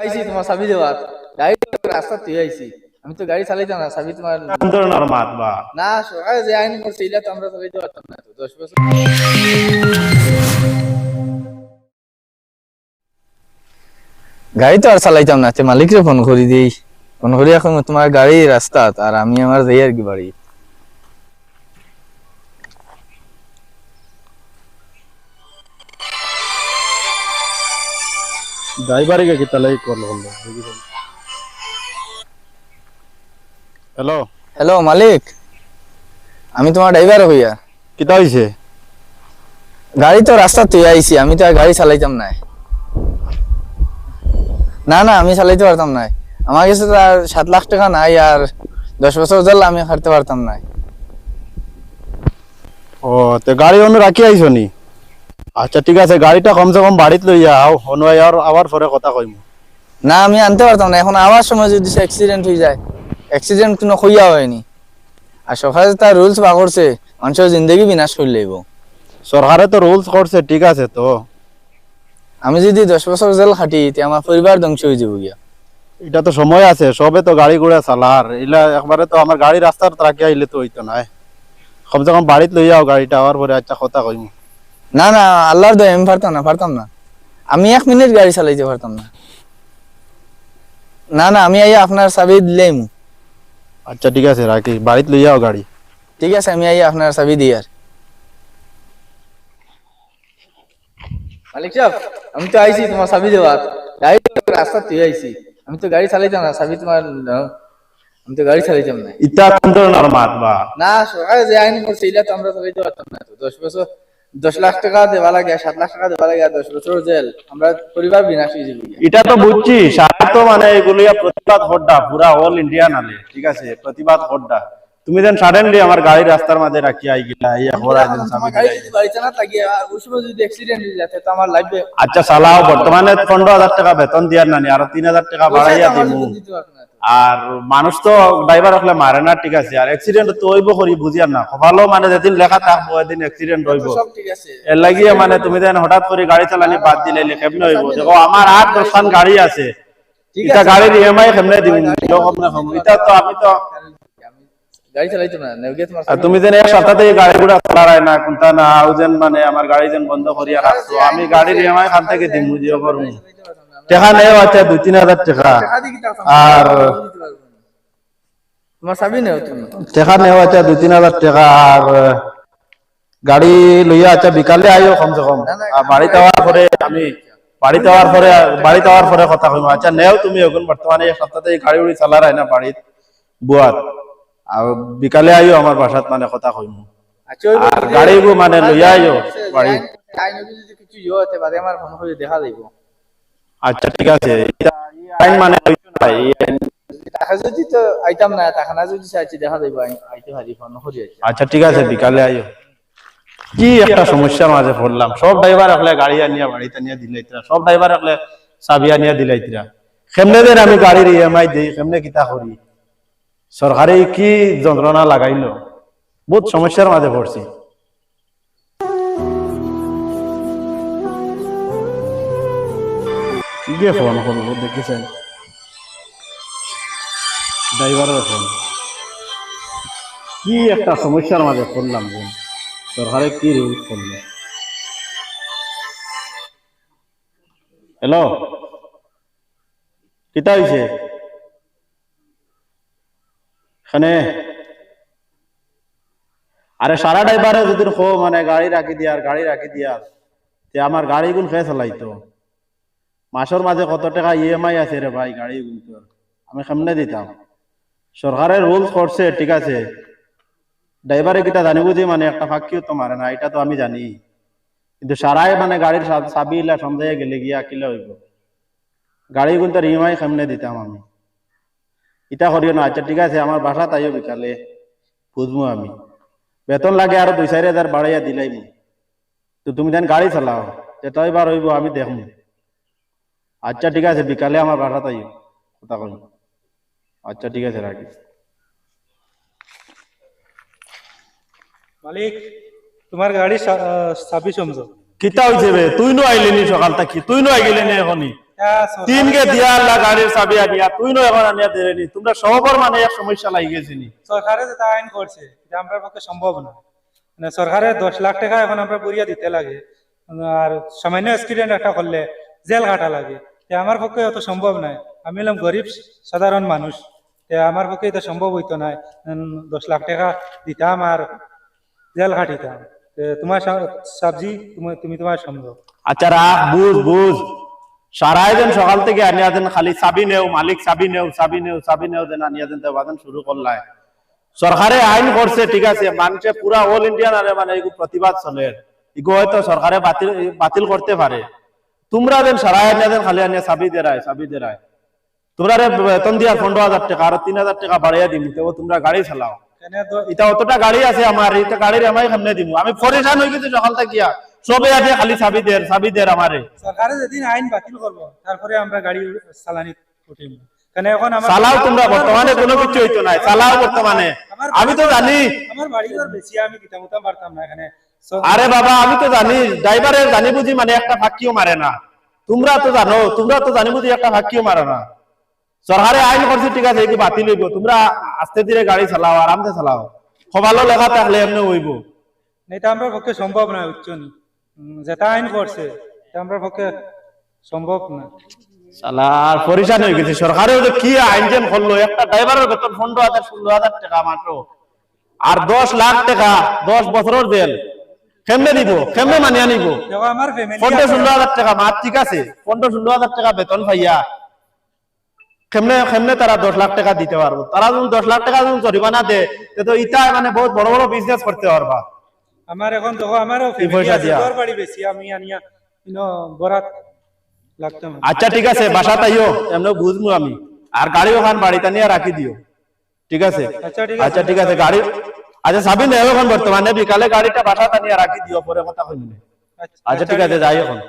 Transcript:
আইছি তোমার চাবি দেওয়ার গাড়ি রাস্তা তুই আইছি আমি তো গাড়ি চালাইতাম না চাবি তোমার ধরনের মাত বা না সরকার যে আইন করছে এটা তো আমরা চালাইতে পারতাম না তো 10 বছর গাড়ি তো আর চালাইতাম না মালিকরে ফোন করি দিই ফোন করি এখন তোমার গাড়ি রাস্তা আর আমি আমার যাই আর কি বাড়ি ড্রাইভারকে কি তালাই করলো হ্যালো হ্যালো মালিক আমি তোমার ড্রাইভার হইয়া কিতা হইছে গাড়ি তো রাস্তা তুই আইছি আমি তো আর গাড়ি চালাইতাম না না না আমি চালাইতে পারতাম না আমার কাছে তো আর 7 লাখ টাকা নাই আর 10 বছর জেল আমি খাটতে পারতাম না ও তো গাড়ি অন্য রাখি আইছো নি আচ্ছা ঠিক আছে গাড়িটা কমসে কম বাড়িতে লইয়া আও হনওয়াই আর আবার পরে কথা কইমু না আমি আনতে পারতাম না এখন আবার সময় যদি অ্যাক্সিডেন্ট হয়ে যায় অ্যাক্সিডেন্ট কোনো হইয়া হয়নি আর সরকার তার রুলস বা করছে মানুষের জিন্দগি বিনাশ করে লইব সরকারে তো রুলস করছে ঠিক আছে তো আমি যদি 10 বছর জেল খাটি তে আমার পরিবার ধ্বংস হয়ে যাবো গিয়া এটা তো সময় আছে সবে তো গাড়ি ঘোড়া চালার এলা একবারে তো আমার গাড়ি রাস্তার রাখি আইলে তো হইতো না কমসে কম বাড়িতে লইয়া আও গাড়িটা আবার পরে আচ্ছা কথা কইমু না না আল্লাহর দয়া আমি পারতাম না আমি 1 মিনিট গাড়ি চালাইতে পারতাম না না না আমি আইয়া আপনার চাবি দিলাম আচ্ছা ঠিক আছে রাখি বাড়িতে লইয়া আও গাড়ি ঠিক আছে আমি আইয়া আপনার চাবি দিই আর মালিক সাহেব আমি তো আইছি তোমার চাবি দেওয়ার গাড়ি রাস্তা তুই আইছি আমি তো গাড়ি চালাইতাম না চাবি তোমার আমি তো গাড়ি চালাইতাম না ইটা কোন ধরনের মাত বা না সরকার যে আইন করছে এটা তো আমরা চালাইতে পারতাম না তো 10 বছর 10 লাখ টাকা দেওয়া লাগে 7 লাখ টাকা দেওয়া লাগে 10 বছর জেল আমরা পরিবার বিনাশ হয়ে যাবে এটা তো বুঝছি সারা তো মানে এগুলিয়া প্রতিবাদ হড্ডা পুরা অল ইন্ডিয়া নালে ঠিক আছে প্রতিবাদ হড্ডা তুমি দেন সাডেনলি আমার গাড়ি রাস্তার মাঝে রাখি আই গিলা ইয়া হরা দেন সামনে গাড়ি যদি বাড়িতে না থাকে আর ওই সময় যদি অ্যাক্সিডেন্ট হয়ে যায় তো আমার লাগবে আচ্ছা চালাও বর্তমানে 15,000 টাকা বেতন দিয়ার নানি আর 3,000 টাকা বাড়াইয়া দিমু আর মানুষ তো ড্রাইভার হলে মারে না ঠিক আছে আর অ্যাক্সিডেন্ট তো হইব করি বুঝিয়ার না ভালো মানে যেদিন লেখা থাকবো ওইদিন অ্যাক্সিডেন্ট হইব সব ঠিক আছে এর লাগিয়ে মানে তুমি দেন হঠাৎ করে গাড়ি চালানি বাদ দিলে কেমনে হইব দেখো আমার 8-10 গাড়ি আছে এটা গাড়ির ইএমআই কেমনে দিমু এটা তো আমি তো গাড়ি চালাইতো না নেগে তোমার আর তুমি যেন এক সপ্তাহে গাড়িগুড়া চালারাই না কোনটা না আউজেন মানে আমার গাড়ি যেন বন্ধ করিয়া রাখছো আমি গাড়ির ইএমআই খান থেকে দিমু দিও করমু টাকা নেও আচ্ছা 2-3 হাজার টাকা আর তোমার চাবি নেও তুমি টাকা নেও আচ্ছা 2-3 হাজার টাকা আর গাড়ি লইয়া আচ্ছা বিকালে আইও কমসে কম আর বাড়িতে আওয়ার পরে আমি বাড়িতে আওয়ার পরে কথা কইমু আচ্ছা নেও তুমি এখন বর্তমানে এক সপ্তাহে গাড়ি উড়ি চালারাই না বাড়িতে বুয়াত আর বিকালে আইও আমার বাসাত মানে কথা কইমু আর গাড়িগু মানে লইয়া আইও বাড়ি আইন যদি কিছু ইয়ে হতে পারে আমার ফোন করে দেখা যাইব আচ্ছা ঠিক আছে আইন মানে টাকা যদি তো আইতাম না টাকা না যদি চাইছি দেখা যাইব আইতে পারি ফোন করে আচ্ছা ঠিক আছে বিকালে আইও কি একটা সমস্যার মাঝে পড়লাম সব ড্রাইভার একলে গাড়ি আনিয়া বাড়িতে নিয়ে দিলাইতরা সব ড্রাইভার একলে চাবি আনিয়া দিলাইতরা কেমনে দেন আমি গাড়ির ইএমআই দেই কেমনে কিতা করি সরকারে কি যন্ত্রণা লাগাইলো বহুত সমস্যার মাঝে পড়ছি কি ফোন করবো দেখেছেন ড্রাইভারের ফোন কি একটা সমস্যার মাঝে পড়লাম বোন সরকারে কি রুল করলো হ্যালো কিতা হইছে এখানে আরে সারা ড্রাইভারে যদি খো মানে গাড়ি রাখি দিয়ার তে আমার গাড়ি গুণ খেয়ে চালাইতো মাসের মাঝে কত টাকা ইএমআই আছে রে ভাই গাড়ি গুণ আমি কেমনে দিতাম সরকারের রুলস করছে ঠিক আছে ড্রাইভারে কিটা জানিব যে মানে একটা ফাঁকিও তো মারে না এটা তো আমি জানি কিন্তু সারাই মানে গাড়ির চাবি ইলা সন্দেহে গেলে গিয়া কিলে হইব গাড়ি গুণ তার ইএমআই কেমনে দিতাম আমি এটা করিও না আচ্ছা ঠিক আছে আমার বাসা তাইও বিকালে বুঝবো আমি বেতন লাগে আরো 2-4 হাজার বাড়াইয়া দিলাইমু তো তুমি দেন গাড়ি চালাও যেটাই বার হইব আমি দেখমু আচ্ছা ঠিক আছে বিকালে আমার বাসা তাইও কথা কইম আচ্ছা ঠিক আছে রাখি মালিক তোমার গাড়ি চাবি সমঝো কিতা হইছে বে তুই নো আইলেনি সকাল থাকি তুই নো আইগেলেনি এখনি তিনকে দিয়া আল্লাহ গাড়ির চাবি আনিয়া তুই নয় এখন আনিয়া দেয়নি তোমরা সবর মানে এক সমস্যা লাগি গেছিনি সরকারে যেটা আইন করছে এটা আমরা পক্ষে সম্ভব না মানে সরকারে 10 লাখ টাকা এখন আমরা বরিয়া দিতে লাগে আর সামান্য অ্যাক্সিডেন্ট একটা করলে জেল কাটা লাগে আমার পক্ষে অত সম্ভব নয় আমি হলাম গরিব সাধারণ মানুষ আমার পক্ষে এটা সম্ভব হইতো না 10 লাখ টাকা দিতাম আর জেল কাটিতাম তোমার সবজি তুমি তোমার সম্ভব আচ্ছা রাখ বুঝ বুঝ সারাই দিন সকাল থেকে আনিয়া দেন খালি চাবি নেও মালিক চাবি নেও চাবি নেও চাবি নেও দেন আনিয়া দেন দেওয়ান শুরু করলাই সরকারে আইন করছে ঠিক আছে মানুষে পুরা অল ইন্ডিয়ান আরে মানে এগুলো প্রতিবাদ চলে এগুলো হয়তো সরকারে বাতিল বাতিল করতে পারে তোমরা দেন সারাই আনিয়া দেন খালি আনিয়া চাবি দেরায় তোমরা বেতন দিয়া 15,000 টাকা আর 3,000 টাকা বাড়াইয়া দিবি তো তোমরা গাড়ি চালাও এটা অতটা গাড়ি আছে আমার এটা গাড়ির আমি সামনে দিব আমি পরেশান হয়ে গেছি সকাল থেকে সবে আগে খালি চাবি দের আমারে সরকারে যেদিন আইন বাতিল করবো তারপরে আমরা গাড়ি চালানি উঠিম কারণ এখন আমার চালাও তোমরা বর্তমানে কোনো কিছু হইতো না চালাও বর্তমানে আমি তো জানি আমার বাড়ি ঘর বেশি আমি কিতামুতাম পারতাম না এখানে আরে বাবা আমি তো জানি ড্রাইভারের জানি বুঝি মানে একটা ফাঁকিও মারে না তোমরা তো জানো তোমরা তো জানি বুঝি একটা ফাঁকিও মারে না সরকারে আইন করছে ঠিক আছে কি বাতিল হইব তোমরা আস্তে ধীরে গাড়ি চালাও আরামসে চালাও খবালো লেখা থাকলে এমনি হইব এটা আমরা পক্ষে সম্ভব না উচ্চনি যেটা আইন করছে এটা আমরা পক্ষে সম্ভব না সালার পরিশান হয়ে গেছে সরকারেও যে কি আইন যেন করলো একটা ড্রাইভারের বেতন 15,000 16,000 টাকা মাত্র আর 10 লাখ টাকা 10 বছরের জেল কেমনে দিব কেমনে মানিয়া নিব দেখো আমার ফ্যামিলি 15-16,000 টাকা মাত্র ঠিক আছে 15-16,000 টাকা বেতন পাইয়া কেমনে তারা 10 লাখ টাকা দিতে পারবো তারা যখন 10 লাখ টাকা যখন জরিমানা দেয় তো ইটা মানে বহুত বড় বড় বিজনেস করতে পারবা আমার এখন দেখো আমারও ফ্যামিলি আছে ঘর বাড়ি বেশি আমি আনিয়া বরাত লাগতাম আচ্ছা ঠিক আছে বাসা তাইও এমন বুঝবো আমি আর গাড়ি ওখান বাড়িতে নিয়ে রাখি দিও ঠিক আছে আচ্ছা ঠিক আছে গাড়ি আচ্ছা সাবিন নেব এখন বর্তমানে বিকালে গাড়িটা বাসা নিয়ে রাখি দিও পরে কথা কইনি আচ্ছা ঠিক আছে যাই এখন